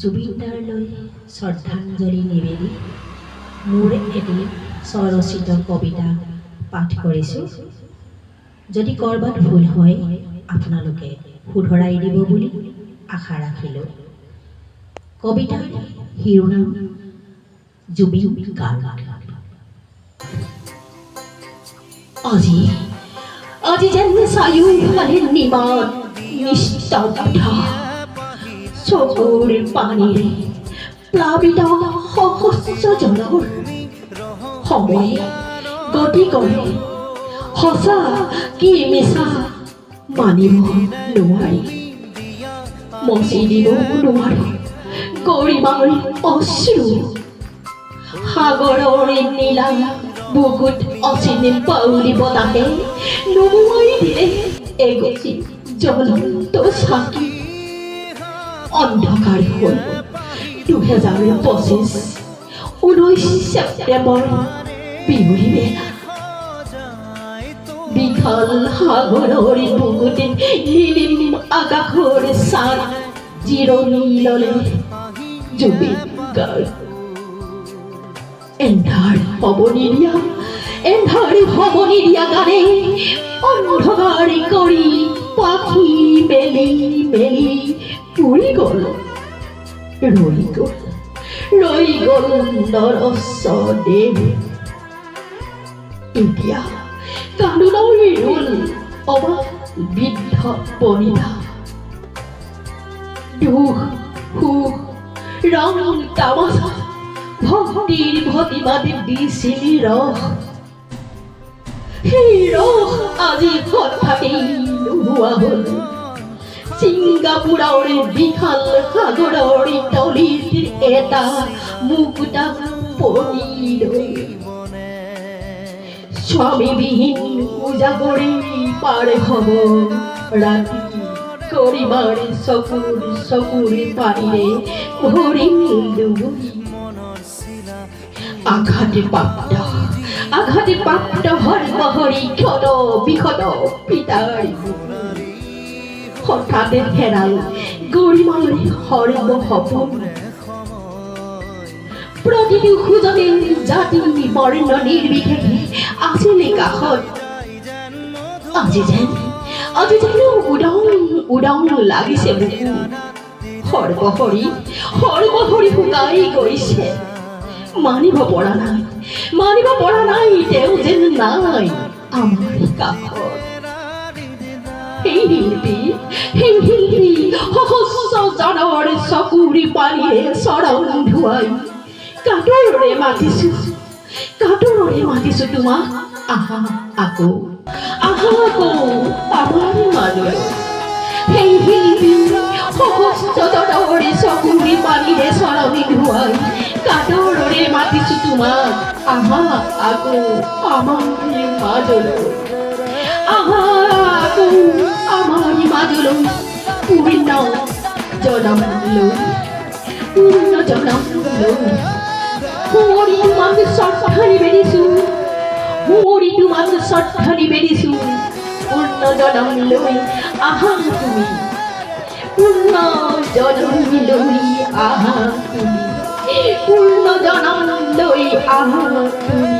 জুবিনদাৰলৈ শ্ৰদ্ধাঞ্জলি নিবেদি মোৰ এটি স্বৰচিত কবিতা পাঠ কৰিছোঁ। যদি ক'ৰবাত ভুল হয় আপোনালোকে শুধৰাই দিব বুলি আশা ৰাখিলোঁ। কবিতাৰ শিৰোনাম জুবিন গাৰ্গ। আজি যেন চাৰিওফালে নিমাত নিস্তব্ধ, চকুৰ পানীৰে প্লাবিত সহস্ৰ জনৰ সময় গতি কৰে। সঁচা কি মিছা মানিব নোৱাৰি, মচি দিব নোৱাৰো গৰিমাৰ অশ্ৰু। সাগৰৰ নীলা বুকুত অচিনি পাউলি বতাহে নুমুৱাই দিলে এগছি জ্বলন্ত চাকি। অন্ধকাৰ হ'ল 2025 19 ছেপ্টেম্বৰ বিহুৰি বেলা। বিশাল সাগৰৰ বুকুতে নীলিম আকাশৰ ছাঁ জিৰণি ল'লে জুবিন গাৰ্গ। এন্ধাৰ হ'ব নিদিয়া গানে অন্ধকাৰ কৰি পাখি মেলি মেলি উৰি গ'ল, ৰৈ গ'ল নৰচদেৱ। এতিয়া কান্দোনৰ ৰোল অবাক বৃদ্ধ বনিতা, দুখ সুখ ৰং তামাচা ভক্তিৰ ভতিমাত দিছিল ৰস। সেই ৰস আজি হঠাতেই নোহোৱা হ'ল। ছিংগাপুৰৰ বিশাল সাগৰৰ তলিত এটা মুকুতা পৰিলৈ স্বামীবিহীন উজাগৰি পাৰ হ'ব ৰাতি। কৰিমাৰ চকুৰ পানীৰে ভৰিল ডুবি। আঘাতে প্ৰাপ্ত সৰ্বহৰি ক্ষত বিক্ষত পিতাৰ হঠাতে হেৰাল গৰিমাৰ সৰ্ব সপোন। প্ৰতিটো খোজতে জাতি বৰ্ণ নিৰ্বিশেষে আছিলে কাষত। আজি যেন উদং লাগিছে বুকু। সৰ্বহৰি শুকাই গৈছে। মানিব পৰা নাই তেওঁ যেন নাই আমাৰ কাষত। সেই শিল্পী সহস্ৰ জনৰ চকুৰ পানীৰে চৰণ ধুৱাই কাতৰৰে মাতিছো তোমাক। আহা আকৌ আমাৰ মাজলৈ। সেই শিল্পী সহস্ৰ জনৰ চকুৰ পানীৰে চৰণ ধুৱাই কাতৰৰে মাতিছো তোমাক। আহা আকৌ আমাৰ মাজলৈ। আহা আকৌ আমাৰ মাজলৈ। পূৰ্ণ জনম লৈ সুঁৱৰি তোমাক শ্ৰদ্ধা নিবেদিছো। পূৰ্ণ জনম লৈ আহা তুমি। পূৰ্ণ জনম লৈ আহা তুমি। পূৰ্ণ জনম লৈ আহা তুমি।